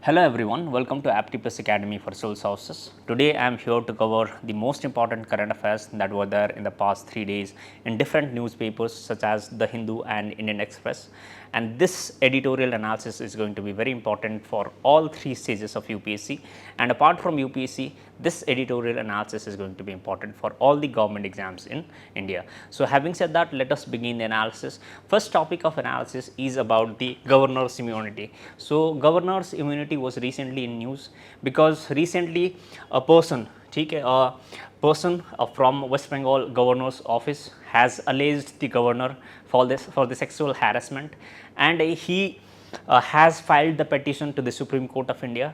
Hello everyone, welcome to Aptipus Academy for Civil Services. Today I am here to cover the most important current affairs that were there in the past 3 days in different newspapers such as The Hindu and Indian Express, and this editorial analysis is going to be very important for all 3 stages of UPSC, and apart from UPSC this editorial analysis is going to be important for all the government exams in India. So having said that, let us begin the analysis. First topic of analysis is about the governor's immunity. So governor's immunity was recently in news because recently a person from West Bengal governor's office has alleged the governor for the sexual harassment, and he has filed the petition to the Supreme Court of India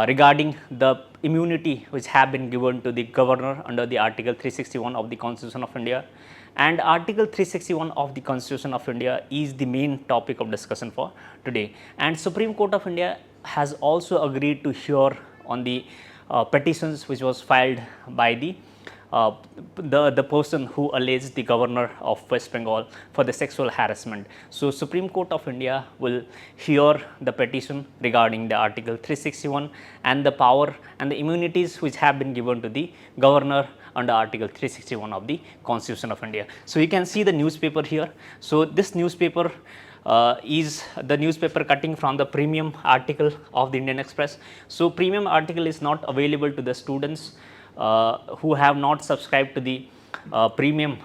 regarding the immunity which have been given to the governor under the Article 361 of the Constitution of India. And Article 361 of the Constitution of India is the main topic of discussion for today, and Supreme Court of India has also agreed to hear on the petitions which was filed by the person who alleged the governor of West Bengal for the sexual harassment. So Supreme Court of India will hear the petition regarding the Article 361 and the power and the immunities which have been given to the governor under Article 361 of the Constitution of India. So you can see the newspaper here. So this newspaper is the newspaper cutting from the premium article of the Indian Express. So premium article is not available to the students who have not subscribed to the premium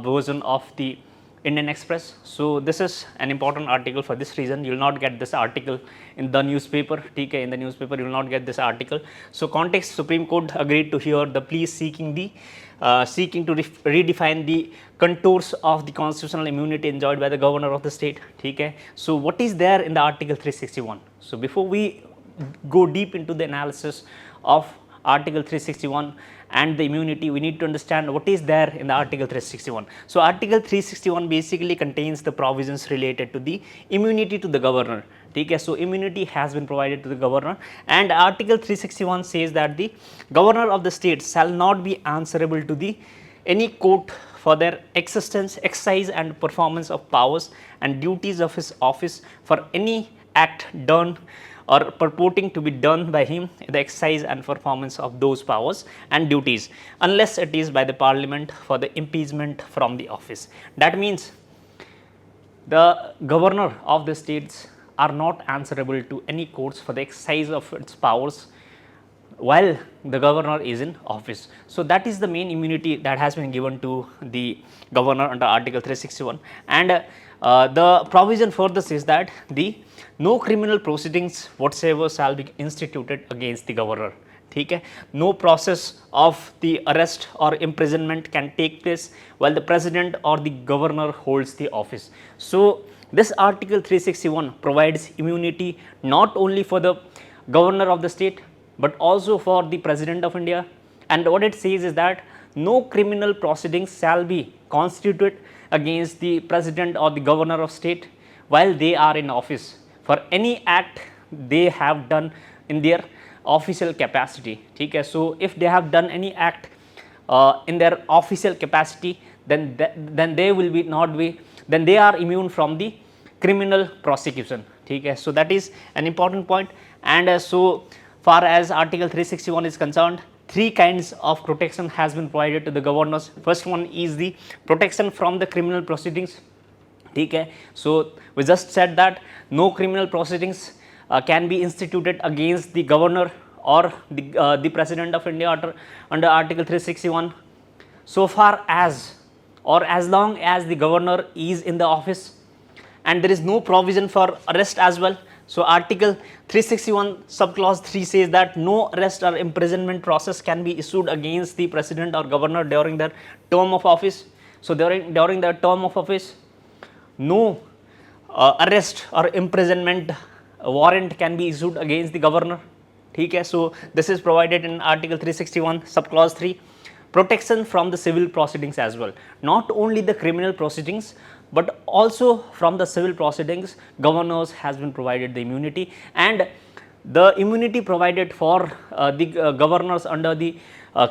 version of the Indian Express. So this is an important article. For this reason you will not get this article in the newspaper. In the newspaper you will not get this article. So context: Supreme Court agreed to hear the plea seeking to redefine the contours of the constitutional immunity enjoyed by the governor of the state. So what is there in the Article 361? So before we go deep into the analysis of Article 361 and the immunity, we need to understand what is there in the Article 361. So Article 361 basically contains the provisions related to the immunity to the governor. So immunity has been provided to the governor, and Article 361 says that the governor of the state shall not be answerable to the any court for their existence, exercise and performance of powers and duties of his office for any act done or purporting to be done by him in the exercise and performance of those powers and duties, unless it is by the parliament for the impeachment from the office. That means the governor of the states are not answerable to any courts for the exercise of its powers while the governor is in office. So that is the main immunity that has been given to the governor under Article 361, and the provision further says that no criminal proceedings whatsoever shall be instituted against the governor. No process of the arrest or imprisonment can take place while the president or the governor holds the office. So this Article 361 provides immunity not only for the governor of the state but also for the President of India, and what it says is that no criminal proceedings shall be constituted against the President or the governor of state while they are in office for any act they have done in their official capacity. So if they have done any act in their official capacity, then they will be not be then they are immune from the criminal prosecution. So that is an important point, and so far as Article 361 is concerned, 3 kinds of protection has been provided to the governors. First one is the protection from the criminal proceedings. So we just said that no criminal proceedings can be instituted against the governor or the President of India under Article 361 so far as or as long as the governor is in the office, and there is no provision for arrest as well. So Article 361 subclause 3 says that no arrest or imprisonment process can be issued against the president or governor during their term of office. So during their term of office, no arrest or imprisonment warrant can be issued against the governor. So this is provided in Article 361 subclause 3. Protection from the civil proceedings as well, not only the criminal proceedings but also from the civil proceedings, governors has been provided the immunity, and the immunity provided for the governors under the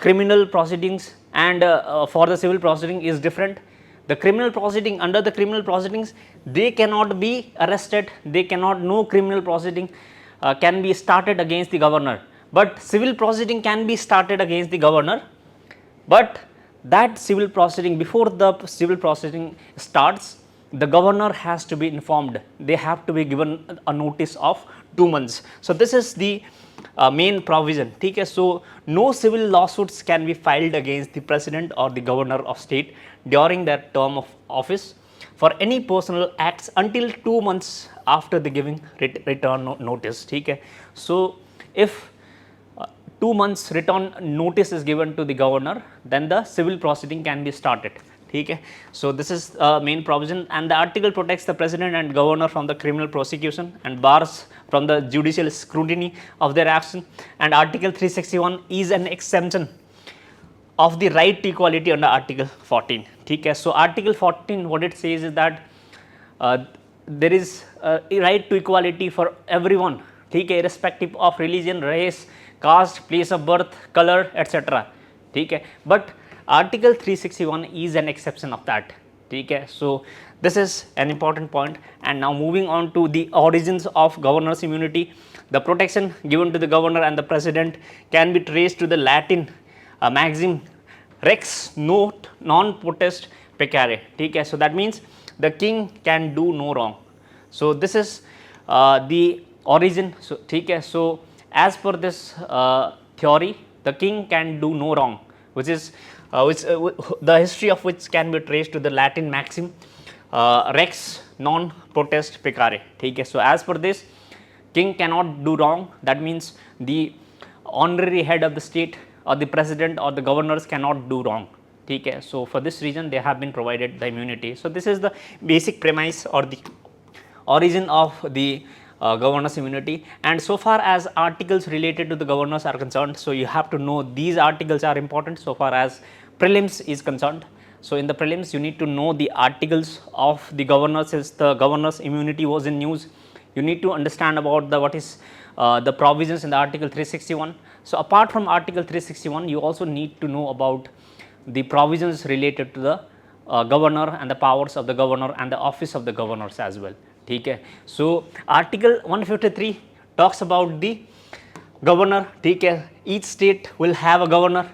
criminal proceedings and for the civil proceeding is different. The criminal proceeding, under the criminal proceedings, they cannot be arrested, they cannot, no criminal proceeding can be started against the governor, but civil proceeding can be started against the governor, but that civil proceeding, before the civil proceeding starts, the governor has to be informed, they have to be given a notice of 2 months. So, this is the main provision. Okay. So, no civil lawsuits can be filed against the president or the governor of state during their term of office for any personal acts until 2 months after the giving return notice. Okay. So, if 2 months return notice is given to the governor, then the civil proceeding can be started. Okay. So, this is main provision, and the article protects the president and governor from the criminal prosecution and bars from the judicial scrutiny of their action, and article 361 is an exemption of the right to equality under article 14. Okay. So, article 14 what it says is that there is a right to equality for everyone, okay, irrespective of religion, race, caste, place of birth, color, etc. Okay. But article 361 is an exception of that. Okay. So, this is an important point, and now moving on to the origins of governor's immunity. The protection given to the governor and the president can be traced to the Latin maxim rex non potest peccare. Okay. So, that means the king can do no wrong. So, this is the origin. So, okay. So, as per this theory, the king can do no wrong, which is the history of which can be traced to the Latin maxim rex non potest peccare. Okay. So, as per this, king cannot do wrong, that means the honorary head of the state or the president or the governors cannot do wrong. Okay. So, for this reason they have been provided the immunity. So, this is the basic premise or the origin of the governor's immunity, and so far as articles related to the governors are concerned, so you have to know these articles are important so far as prelims is concerned. So, in the prelims you need to know the articles of the governors, since the governor's immunity was in news. You need to understand about the what is the provisions in the article 361. So, apart from article 361 you also need to know about the provisions related to the governor and the powers of the governor and the office of the governors as well. Okay. So, article 153 talks about the governor. Okay. Each state will have a governor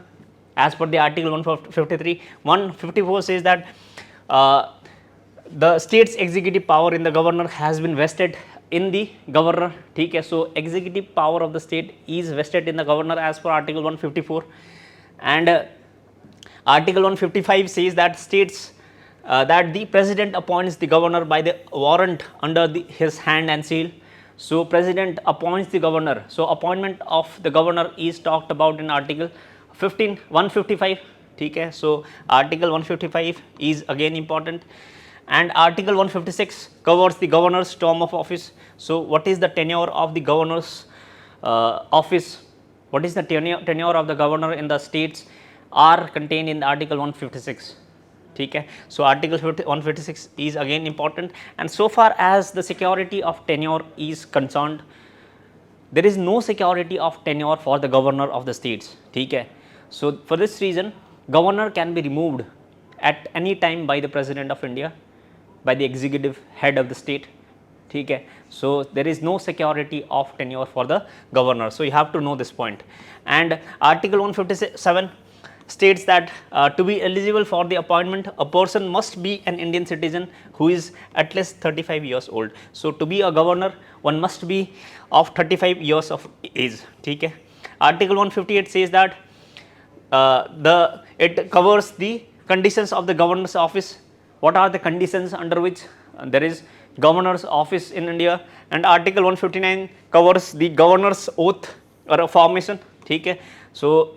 as per the article 153. 154 says that the state's executive power in the governor has been vested in the governor. Okay. So, executive power of the state is vested in the governor as per article 154, and article 155 says that states that the president appoints the governor by the warrant under his hand and seal. So, president appoints the governor. So, appointment of the governor is talked about in article 155. Okay. So, article 155 is again important, and article 156 covers the governor's term of office. So, what is the tenure of the governor's office? What is the tenure of the governor in the states are contained in article 156. Okay. So, article 156 is again important, and so far as the security of tenure is concerned, there is no security of tenure for the governor of the states. Okay. So, for this reason governor can be removed at any time by the president of India, by the executive head of the state. Okay. So, there is no security of tenure for the governor. So, you have to know this point, and article 157 states that to be eligible for the appointment, a person must be an Indian citizen who is at least 35 years old. So, to be a governor one must be of 35 years of age. Okay. Article 158 says that it covers the conditions of the governor's office. What are the conditions under which there is governor's office in India, and article 159 covers the governor's oath or affirmation. Okay. So,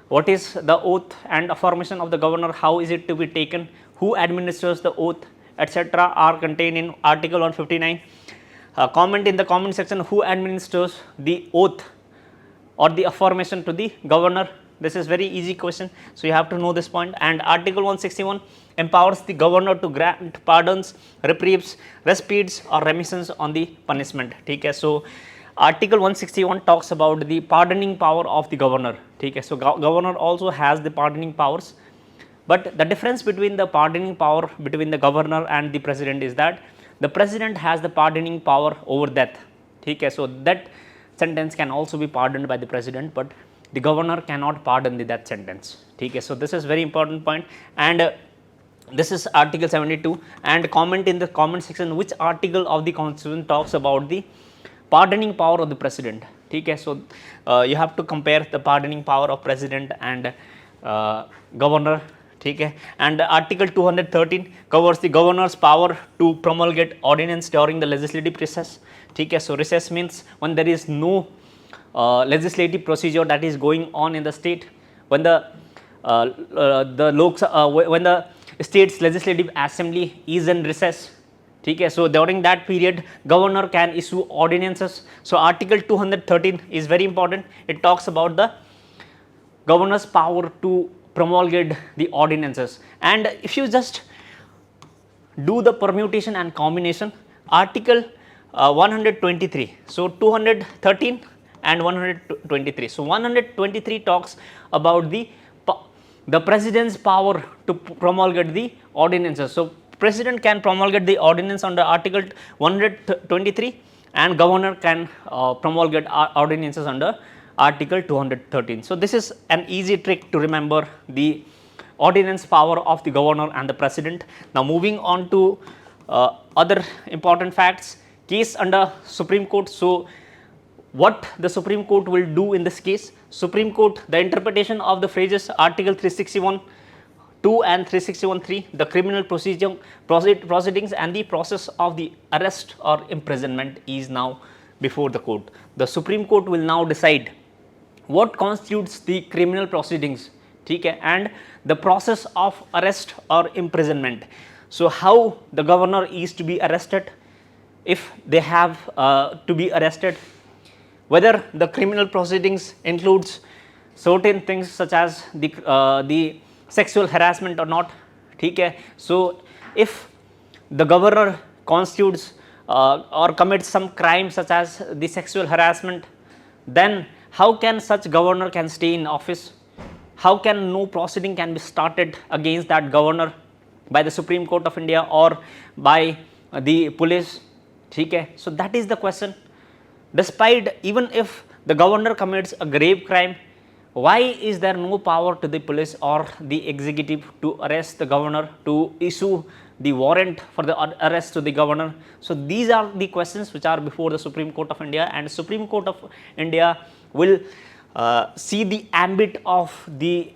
what is the oath and affirmation of the governor, how is it to be taken, who administers the oath, etc. are contained in article 159. Comment in the comment section who administers the oath or the affirmation to the governor. This is very easy question. So, you have to know this point, and article 161 empowers the governor to grant pardons, reprieves, respites or remissions on the punishment. Okay. So, article 161 talks about the pardoning power of the governor. Okay. So, governor also has the pardoning powers, but the difference between the pardoning power between the governor and the president is that the president has the pardoning power over death. Okay. So, that sentence can also be pardoned by the president, but the governor cannot pardon the death sentence. Okay, so this is very important point, and this is article 72. And comment in the comment section which article of the constitution talks about the pardoning power of the president. Okay, so you have to compare the pardoning power of president and governor. Okay, and article 213 covers the governor's power to promulgate ordinance during the legislative recess. Okay, so recess means when there is no legislative procedure that is going on in the state, when the when the state's legislative assembly is in recess. Okay, so during that period governor can issue ordinances. So article 213 is very important. It talks about the governor's power to promulgate the ordinances, and if you just do the permutation and combination, article 123, so 213 and 123. So 123 talks about the president's power to promulgate the ordinances. So president can promulgate the ordinance under article 123, and governor can promulgate ordinances under article 213. So this is an easy trick to remember the ordinance power of the governor and the president. Now moving on to other important facts, case under Supreme Court. So what the Supreme Court will do in this case? Supreme Court, the interpretation of the phrases article 361 2 and 361 3, the criminal proceedings and the process of the arrest or imprisonment is now before the court. The Supreme Court will now decide what constitutes the criminal proceedings, okay, and the process of arrest or imprisonment. So how the governor is to be arrested, if they have to be arrested, whether the criminal proceedings includes certain things such as the sexual harassment or not. Okay, so if the governor constitutes or commits some crime such as the sexual harassment, then how can such governor can stay in office? How can no proceeding can be started against that governor by the Supreme Court of India or by the police? Okay, so that is the question. Despite, even if the governor commits a grave crime, why is there no power to the police or the executive to arrest the governor, to issue the warrant for the arrest to the governor? So these are the questions which are before the Supreme Court of India, and Supreme Court of India will see the ambit of the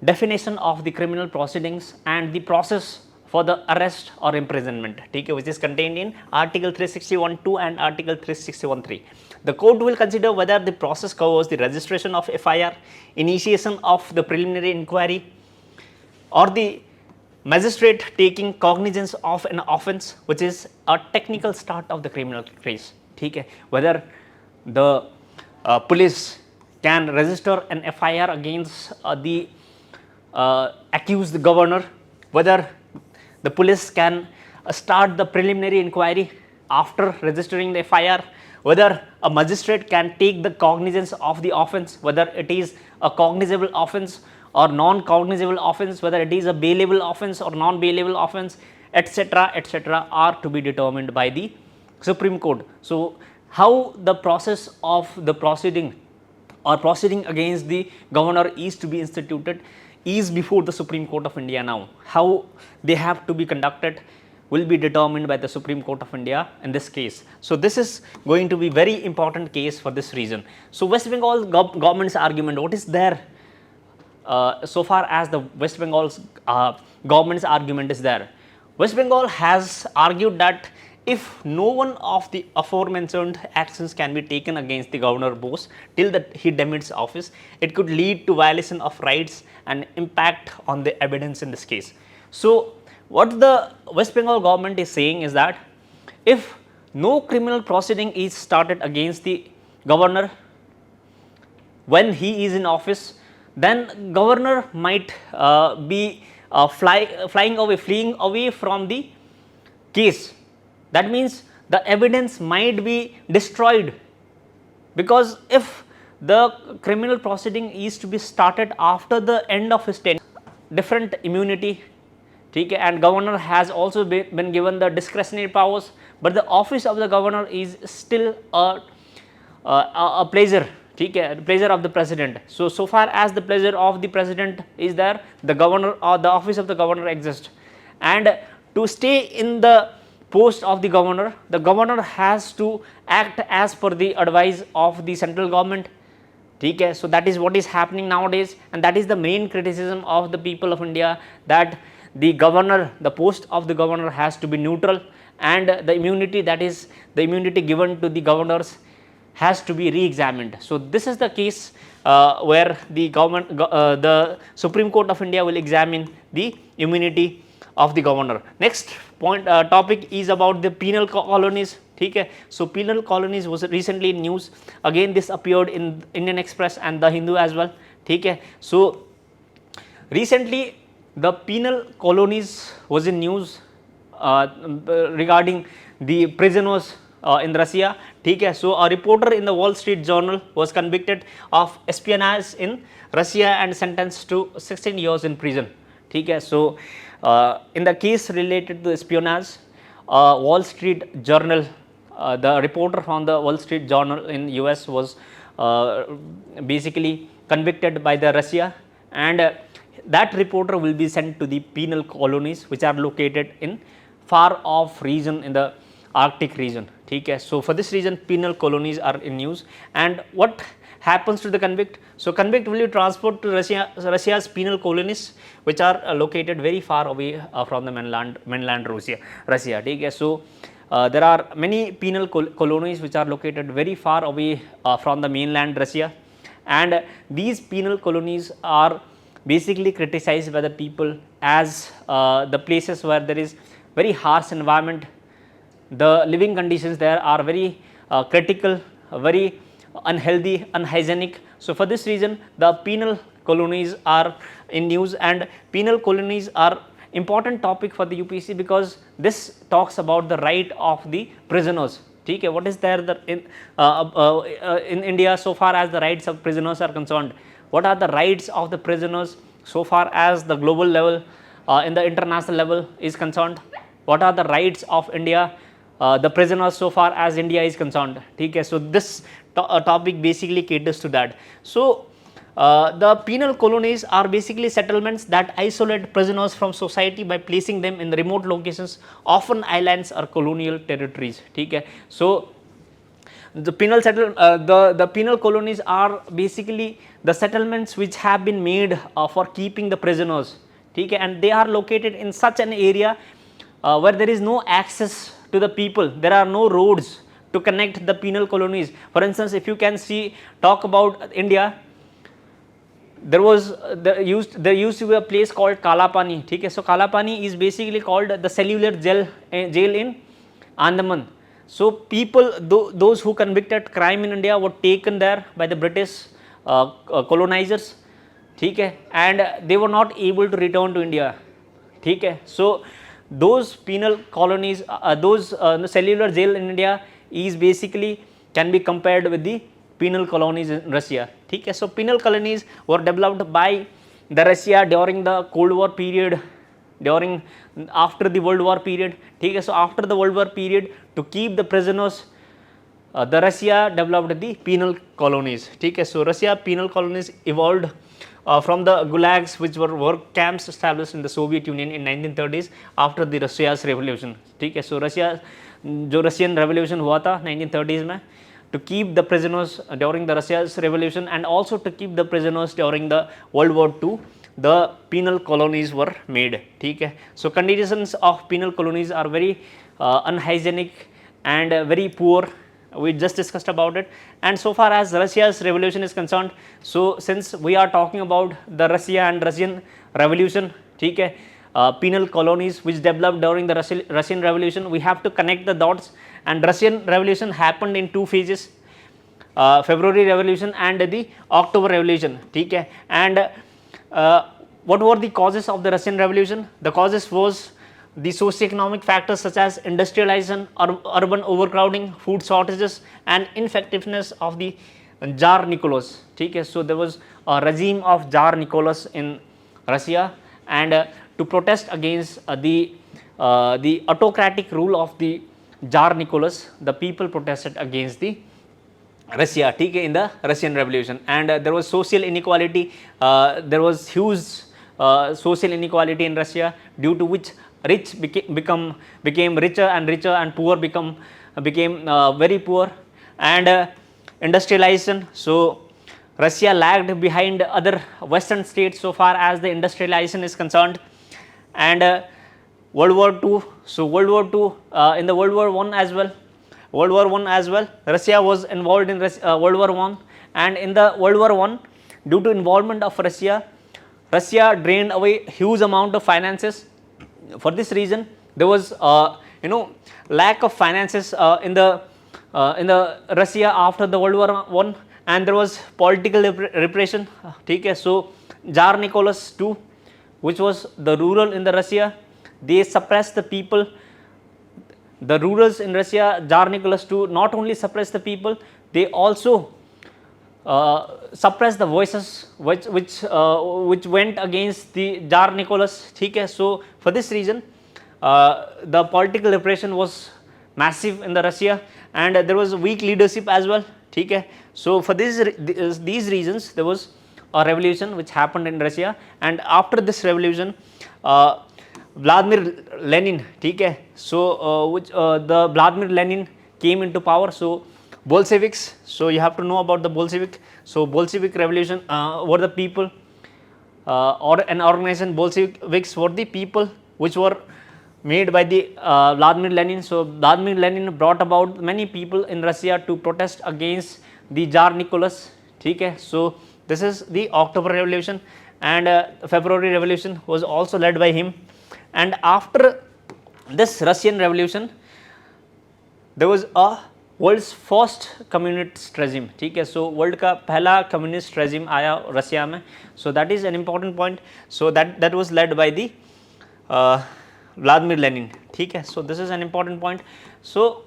definition of the criminal proceedings and the process for the arrest or imprisonment, okay, which is contained in article 361(2) and article 361(3). The court will consider whether the process covers the registration of FIR, initiation of the preliminary inquiry, or the magistrate taking cognizance of an offence, which is a technical start of the criminal case. Okay, whether the police can register an FIR against the accused governor, whether the police can start the preliminary inquiry after registering the FIR, whether a magistrate can take the cognizance of the offence, whether it is a cognizable offence or non-cognizable offence, whether it is a bailable offence or non-bailable offence, etc., are to be determined by the Supreme Court. So how the process of the proceeding or proceeding against the governor is to be instituted is before the Supreme Court of India now. How they have to be conducted will be determined by the Supreme Court of India in this case. So this is going to be very important case for this reason. So West Bengal government's argument, what is there so far as the West Bengal's government's argument is there? West Bengal has argued that if no one of the aforementioned actions can be taken against the Governor Bose till that he demits office, it could lead to violation of rights and impact on the evidence in this case. So what the West Bengal government is saying is that if no criminal proceeding is started against the governor when he is in office, then governor might be fleeing away from the case. That means the evidence might be destroyed, because if the criminal proceeding is to be started after the end of his tenure, different immunity, okay, and governor has also been given the discretionary powers, but the office of the governor is still a a pleasure, ठीक है, pleasure of the president. So far as the pleasure of the president is there, the governor or the office of the governor exists, and to stay in the post of the governor has to act as per the advice of the central government, ठीक है. So that is what is happening nowadays, and that is the main criticism of the people of India, that the governor, the post of the governor has to be neutral, and the immunity, that is the immunity given to the governors, has to be re-examined. So this is the case where the the Supreme Court of India will examine the immunity of the governor. Next point topic is about the penal colonies, ठीक है. So penal colonies was recently in news. Again this appeared in Indian Express and the Hindu as well, ठीक है. So recently the penal colonies was in news regarding the prisoners in Russia, ठीक है. So a reporter in the Wall Street Journal was convicted of espionage in Russia and sentenced to 16 years in prison, ठीक है. So in the case related to espionage, Wall Street Journal, the reporter from the Wall Street Journal in US was basically convicted by the Russia, and that reporter will be sent to the penal colonies which are located in far off region in the Arctic region, ठीक है. So for this reason penal colonies are in news. And what happens to the convict? So convict will be transferred to Russia's penal colonies which are located very far away from the mainland Russia, ठीक है. So there are many penal colonies which are located very far away from the mainland Russia, and these penal colonies are basically criticized by the people as the places where there is very harsh environment. The living conditions there are very critical, very unhealthy, unhygienic. So for this reason the penal colonies are in news, and penal colonies are important topic for the UPSC because this talks about the right of the prisoners, ठीक है. What is there in India so far as the rights of prisoners are concerned? What are the rights of the prisoners so far as the global level in the international level is concerned? What are the rights of India, the prisoners so far as India is concerned, ठीक है. So this topic basically caters to that. So the penal colonies are basically settlements that isolate prisoners from society by placing them in the remote locations, often islands or colonial territories, ठीक है. So the penal colonies are basically the settlements which have been made for keeping the prisoners, ठीक है, and they are located in such an area where there is no access to the people. There are no roads to connect the penal colonies. For instance, if you can talk about India, there used to be a place called Kalapani, ठीक है. So Kalapani is basically called the cellular jail in Andaman. So people, those who convicted crime in India were taken there by the British colonizers, ठीक है, and they were not able to return to India, ठीक है. So those penal colonies, those cellular jail in India is basically can be compared with the penal colonies in Russia, ठीक है. So penal colonies were developed by the Russia during the Cold War period, after the World War period, ठीक है. So after the World War period, to keep the prisoners, the Russia developed the penal colonies, ठीक है. So Russia penal colonies evolved from the gulags, which were work camps established in the Soviet Union in 1930s after the Russia's revolution, ठीक है. So जो Russian revolution हुआ था 1930s में, to keep the prisoners during the Russia's revolution and also to keep the prisoners during the World War II, the penal colonies were made, ठीक है. So conditions of penal colonies are very unhygienic and very poor. We just discussed about it. And so far as Russia's revolution is concerned, so since we are talking about the Russia and Russian revolution, ठीक है, penal colonies which developed during the Russian revolution, we have to connect the dots. And Russian revolution happened in two phases, February revolution and the October revolution, ठीक है. And what were the causes of the Russian revolution? The causes was the socio-economic factors such as industrialization, urban overcrowding, food shortages, and ineffectiveness of the Tsar Nicholas, ठीक है. So there was a regime of Tsar Nicholas in Russia, and to protest against the autocratic rule of the Tsar Nicholas, the people protested against the Russia, in the Russian Revolution, and there was social inequality. There was huge social inequality in Russia, due to which rich became richer and richer, and poor became very poor, and industrialization. So Russia lagged behind other Western states so far as the industrialization is concerned, and World War II. So World War II, in the World War I as well. Russia was involved in World War I, and in the World War I, due to involvement of Russia drained away huge amount of finances. For this reason, there was lack of finances in the Russia after the World War I, and there was political repression. So Tsar Nicholas II, which was the ruler in the Russia, they suppressed the people. The rulers in Russia, Tsar Nicholas II, not only suppressed the people, they also suppressed the voices which went against the Tsar Nicholas. So for this reason, the political repression was massive in the Russia, and there was weak leadership as well. So for these reasons, there was a revolution which happened in Russia, and after this revolution, Vladimir Lenin, so the Vladimir Lenin came into power. So Bolsheviks, so you have to know about the Bolshevik. So Bolshevik revolution were the people, or an organization. Bolsheviks were the people which were made by the Vladimir Lenin. So Vladimir Lenin brought about many people in Russia to protest against the Tsar Nicholas. So this is the October Revolution, and February Revolution was also led by him. And after this Russian Revolution, there was a world's first communist regime. So world का पहला communist regime आया Russia में. So that is an important point. So that was led by the Vladimir Lenin. So this is an important point. So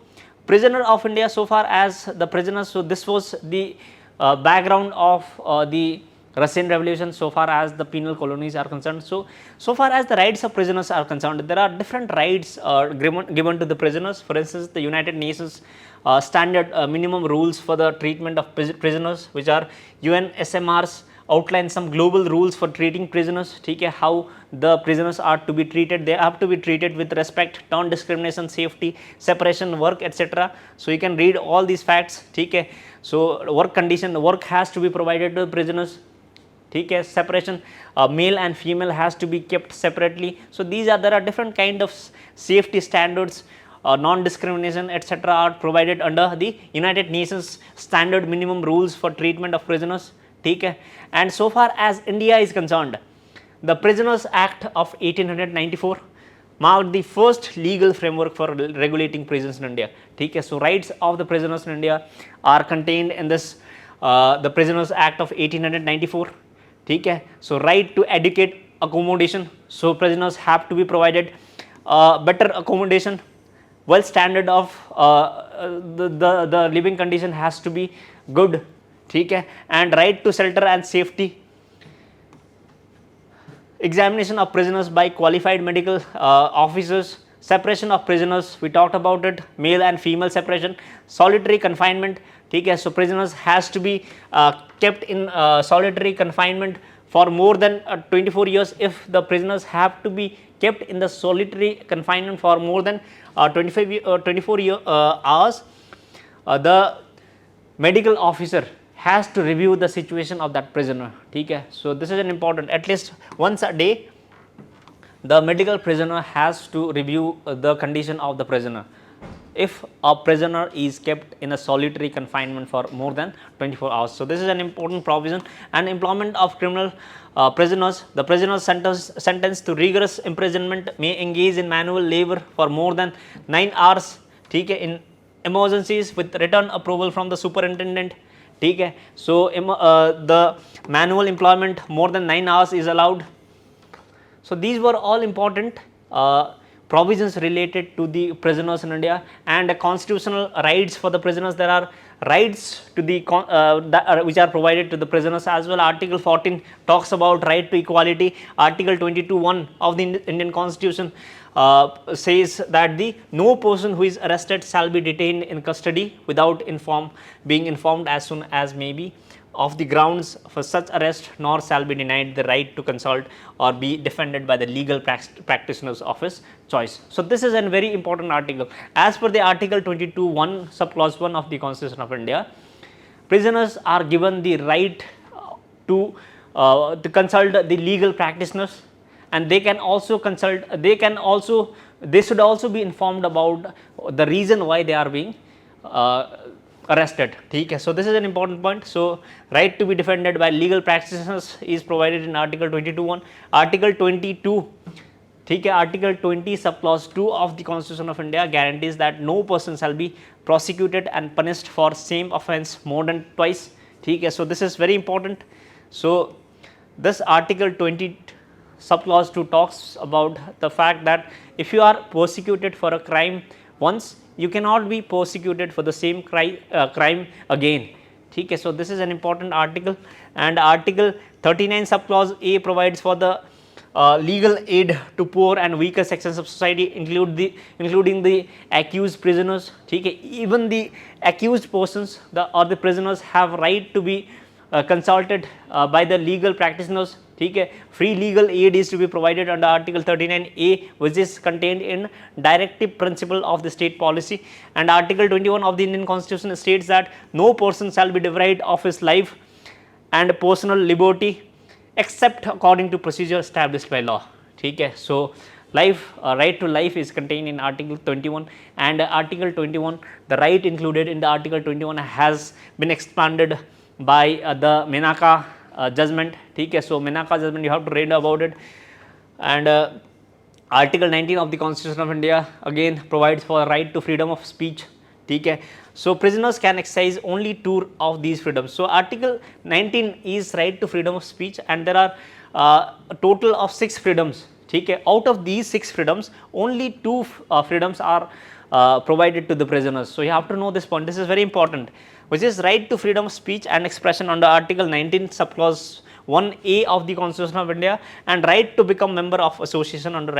prisoner of India, so far as the prisoners, so this was the background of the Russian Revolution so far as the penal colonies are concerned. So far as the rights of prisoners are concerned, there are different rights given to the prisoners. For instance, the United Nations standard minimum rules for the treatment of prisoners, which are UNSMRs, outline some global rules for treating prisoners. How the prisoners are to be treated. They have to be treated with respect, non-discrimination, safety, separation, work, etc. So you can read all these facts. So work condition, work has to be provided to the prisoners. Separation, male and female has to be kept separately. So there are different kind of safety standards, non-discrimination, etc. are provided under the United Nations standard minimum rules for treatment of prisoners. And so far as India is concerned, the Prisoners Act of 1894 marked the first legal framework for regulating prisons in India. So rights of the prisoners in India are contained in this the Prisoners Act of 1894. So right to adequate accommodation. So prisoners have to be provided better accommodation. Well, standard of the living condition has to be good. And right to shelter and safety. Examination of prisoners by qualified medical officers. Separation of prisoners, we talked about it, male and female separation. Solitary confinement. So prisoners has to be kept in solitary confinement for more than 24 years. If the prisoners have to be kept in the solitary confinement for more than 24 hours, the medical officer has to review the situation of that prisoner. So this is an important, at least once a day the medical prisoner has to review the condition of the prisoner if a prisoner is kept in a solitary confinement for more than 24 hours. So this is an important provision. And employment of criminal prisoners. The prisoners sentenced to rigorous imprisonment may engage in manual labor for more than 9 hours in emergencies with written approval from the superintendent. So the manual employment more than 9 hours is allowed. So these were all important provisions related to the prisoners in India, and constitutional rights for the prisoners. There are rights to the which are provided to the prisoners as well. Article 14 talks about right to equality. Article 22(1) of the Indian Constitution says that the no person who is arrested shall be detained in custody without being informed as soon as may be of the grounds for such arrest, nor shall be denied the right to consult or be defended by the legal practitioners of his choice. So, this is a very important article. As per the article 22(1) subclause 1 of the Constitution of India, prisoners are given the right to consult the legal practitioners, and they can also consult, they should also be informed about the reason why they are being arrested. Okay. So, this is an important point. So, right to be defended by legal practitioners is provided in article 22(1). Article 22, okay, article 20 subclause 2 of the Constitution of India guarantees that no person shall be prosecuted and punished for same offence more than twice. Okay. So, this is very important. So, this article 20 subclause 2 talks about the fact that if you are persecuted for a crime once, you cannot be persecuted for the same crime again. Okay. So, this is an important article, and article 39 subclause A provides for the legal aid to poor and weaker sections of society, including the accused prisoners. Okay. Even the accused persons or the prisoners have right to be consulted by the legal practitioners. Okay. Free legal aid is to be provided under article 39A, which is contained in directive principle of the state policy, and article 21 of the Indian Constitution states that no person shall be deprived of his life and personal liberty except according to procedure established by law. Okay. So, right to life is contained in article 21, and article 21, the right included in the article 21 has been expanded by the Menaka judgment. Okay. So, Menaka judgment, you have to read about it, and article 19 of the Constitution of India again provides for right to freedom of speech. Okay. So, prisoners can exercise only 2 of these freedoms. So, article 19 is right to freedom of speech, and there are a total of 6 freedoms. Okay. Out of these 6 freedoms, only 2 freedoms are provided to the prisoners. So, you have to know this point, this is very important, which is right to freedom of speech and expression under article 19 subclause 1A of the Constitution of India, and right to become member of association under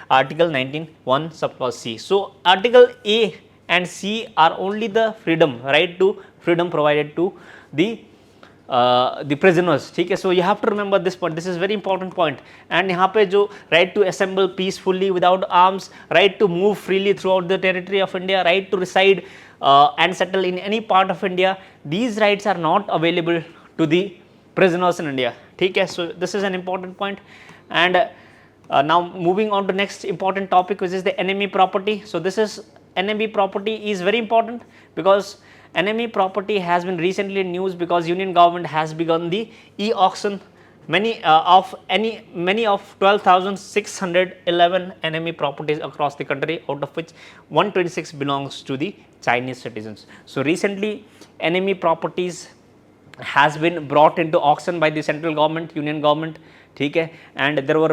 article 19(1) subclause C. So, article A and C are only the right to freedom provided to the prisoners. Okay. So, you have to remember this point, this is very important point, and यहाँ पे जो right to assemble peacefully without arms, right to move freely throughout the territory of India, right to reside and settle in any part of India, these rights are not available to the prisoners in India. Okay. So, this is an important point, and now moving on to next important topic, which is the enemy property. So, this is enemy property is very important, because enemy property has been recently in news because Union government has begun the e-auction many of 12,611 enemy properties across the country, out of which 126 belongs to the Chinese citizens. So, recently enemy properties has been brought into auction by the central government, Union government. Okay. And there were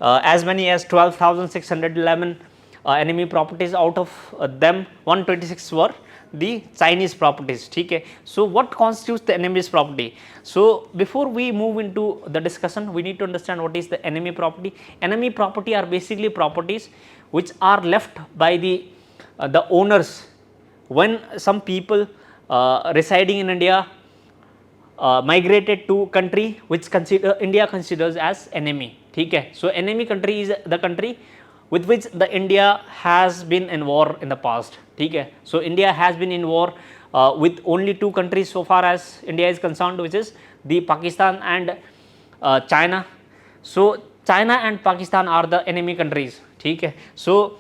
as many as 12,611 enemy properties. Out of them 126 were the Chinese properties. Okay. So, what constitutes the enemy's property? So, before we move into the discussion, we need to understand what is the enemy property. Enemy property are basically properties which are left by the owners when some people residing in India migrated to country which India considers as enemy. Okay. So, enemy country is the country with which the India has been in war in the past. Okay. So, India has been in war with only 2 countries so far as India is concerned, which is the Pakistan and China. So, China and Pakistan are the enemy countries. Okay. So,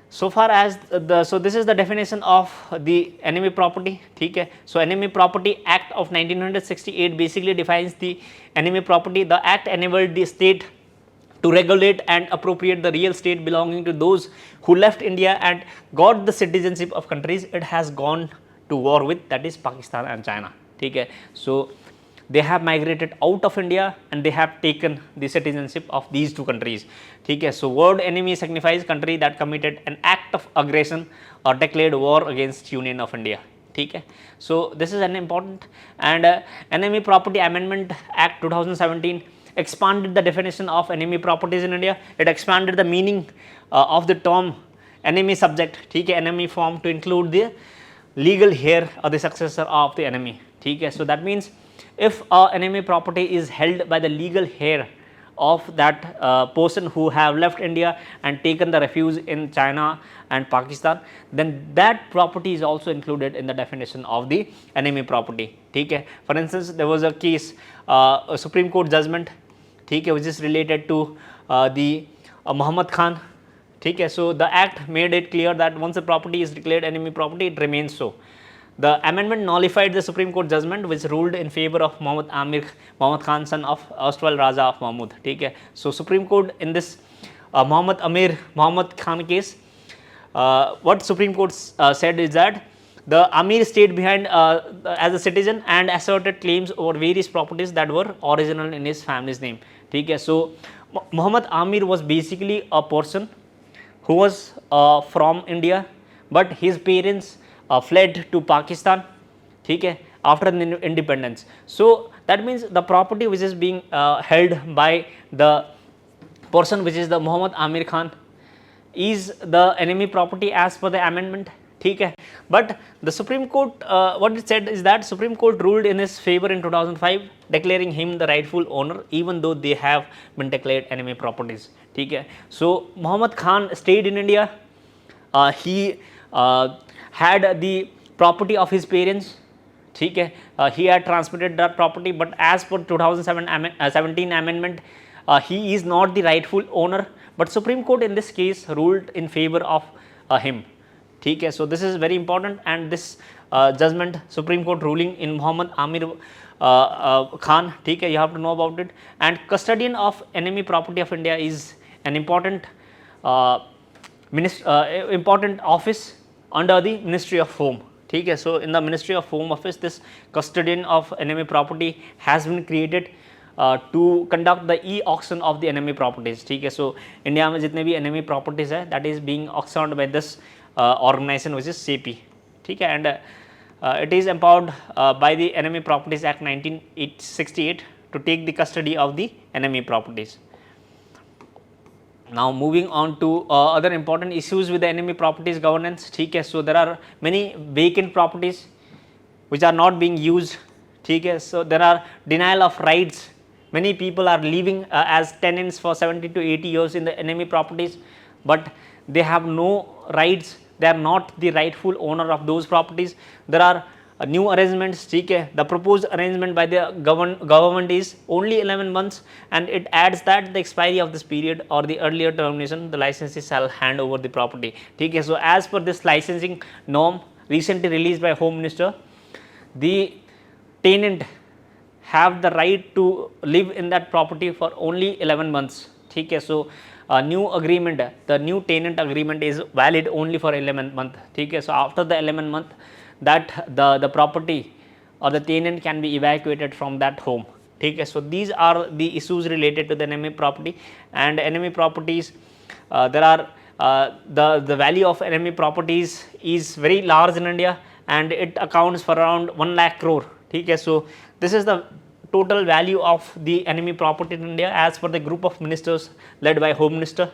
so far as this is the definition of the enemy property. Okay. So, Enemy Property Act of 1968 basically defines the enemy property. The act enabled the state to regulate and appropriate the real estate belonging to those who left India and got the citizenship of countries it has gone to war with, that is Pakistan and China. Okay. So, they have migrated out of India and they have taken the citizenship of these 2 countries. Okay. So, word enemy signifies country that committed an act of aggression or declared war against Union of India. Okay. So, this is an important, and Enemy Property Amendment Act 2017 expanded the definition of enemy properties in India. It expanded the meaning of the term enemy subject, ठीक है, enemy form to include the legal heir or the successor of the enemy, ठीक है. So that means if enemy property is held by the legal heir of that person who have left India and taken the refuge in China and Pakistan, then that property is also included in the definition of the enemy property, ठीक है. For instance, there was a case, a Supreme Court judgment, ठीक है, which is related to the Muhammad Khan, ठीक है. So the act made it clear that once a property is declared enemy property, it remains so. The amendment nullified the Supreme Court judgment which ruled in favor of Muhammad Khan, son of erstwhile Raja of Mahmud, ठीक है. So Supreme Court in this Muhammad Khan case, what Supreme Court said is that the Amir stayed behind as a citizen and asserted claims over various properties that were original in his family's name, ठीक है. So Muhammad Amir was basically a person who was from India, but his parents fled to Pakistan, ठीक है, after the independence. So that means the property which is being held by the person which is the Muhammad Amir Khan is the enemy property as per the amendment, ठीक है. But the Supreme Court, what it said is that Supreme Court ruled in his favor in 2005, declaring him the rightful owner even though they have been declared enemy properties, ठीक है. So Muhammad Khan stayed in India, he had the property of his parents, ठीक है, he had transmitted that property, but as per 2017 amendment, he is not the rightful owner, but Supreme Court in this case ruled in favor of him, ठीक है. So this is very important, and this judgment, Supreme Court ruling in Muhammad Amir Khan, ठीक है, you have to know about it. And custodian of enemy property of India is an important important office under the Ministry of Home, ठीक है. So in the Ministry of Home office, this custodian of enemy property has been created to conduct the e-auction of the enemy properties, ठीक है. So India में जितने भी enemy properties है, that is being auctioned by this organization which is CP, ठीक है. And it is empowered by the Enemy Properties Act 1968 to take the custody of the enemy properties. Now moving on to other important issues with the enemy properties governance, ठीक है. So there are many vacant properties which are not being used, ठीक है. So there are denial of rights. Many people are living as tenants for 70 to 80 years in the enemy properties, but they have no rights. They are not the rightful owner of those properties. There are new arrangements, ठीक है. The proposed arrangement by the government is only 11 months, and it adds that the expiry of this period or the earlier termination, the licensee shall hand over the property, ठीक है. So as per this licensing norm recently released by Home Minister, the tenant have the right to live in that property for only 11 months, ठीक है. So new agreement, the new tenant agreement is valid only for 11 month, ठीक है. So after the 11 month, that the property or the tenant can be evacuated from that home, ठीक है. So these are the issues related to the enemy property. And enemy properties, there are the value of enemy properties is very large in India, and it accounts for around 1 lakh crore, ठीक है. So this is the total value of the enemy property in India as per the group of ministers led by Home Minister,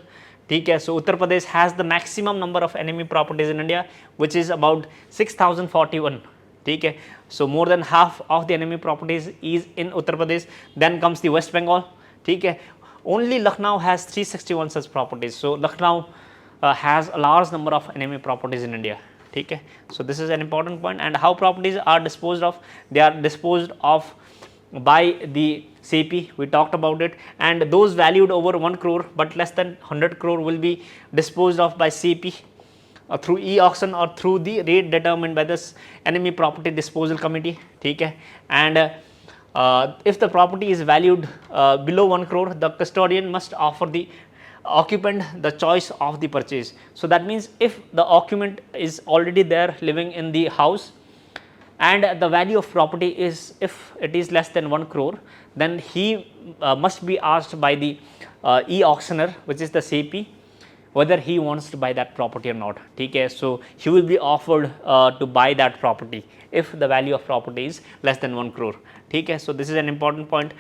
ठीक है. So Uttar Pradesh has the maximum number of enemy properties in India, which is about 6041, ठीक है. So more than half of the enemy properties is in Uttar Pradesh. Then comes the West Bengal, ठीक है. Only Lucknow has 361 such properties. So Lucknow has a large number of enemy properties in India, ठीक है. So this is an important point. And how properties are disposed of? They are disposed of by the CP, we talked about it, and those valued over 1 crore but less than 100 crore will be disposed of by CP through e-auction or through the rate determined by this enemy property disposal committee, ठीक है. And if the property is valued below 1 crore, the custodian must offer the occupant the choice of the purchase. So that means if the occupant is already there living in the house, and the value of property is, if it is less than 1 crore, then he must be asked by the e-auctioneer, which is the CP, whether he wants to buy that property or not, ठीक है. So he will be offered to buy that property if the value of property is less than 1 crore, ठीक है. So this is an important point.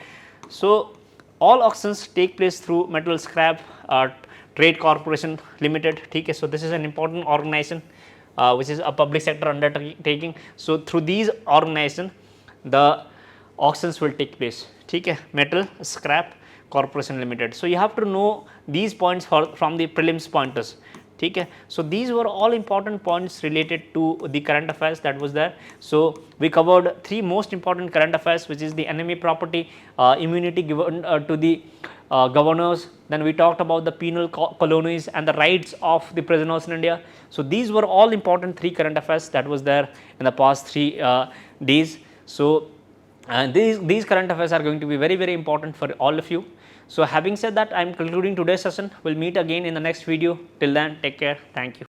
So all auctions take place through Metal Scrap Trade Corporation Limited. Okay, so this is an important organization which is a public sector undertaking. So through these organization the auctions will take place. Okay, Metal Scrap Corporation Limited. So you have to know these points from the prelims pointers. Okay. So these were all important points related to the current affairs that was there. So we covered three most important current affairs, which is the enemy property immunity given to the governors. Then we talked about the penal colonies and the rights of the prisoners in India. So these were all important three current affairs that was there in the past 3 days. So and these current affairs are going to be very important for all of you. So having said that, I am concluding today's session. We will meet again in the next video. Till then, take care. Thank you.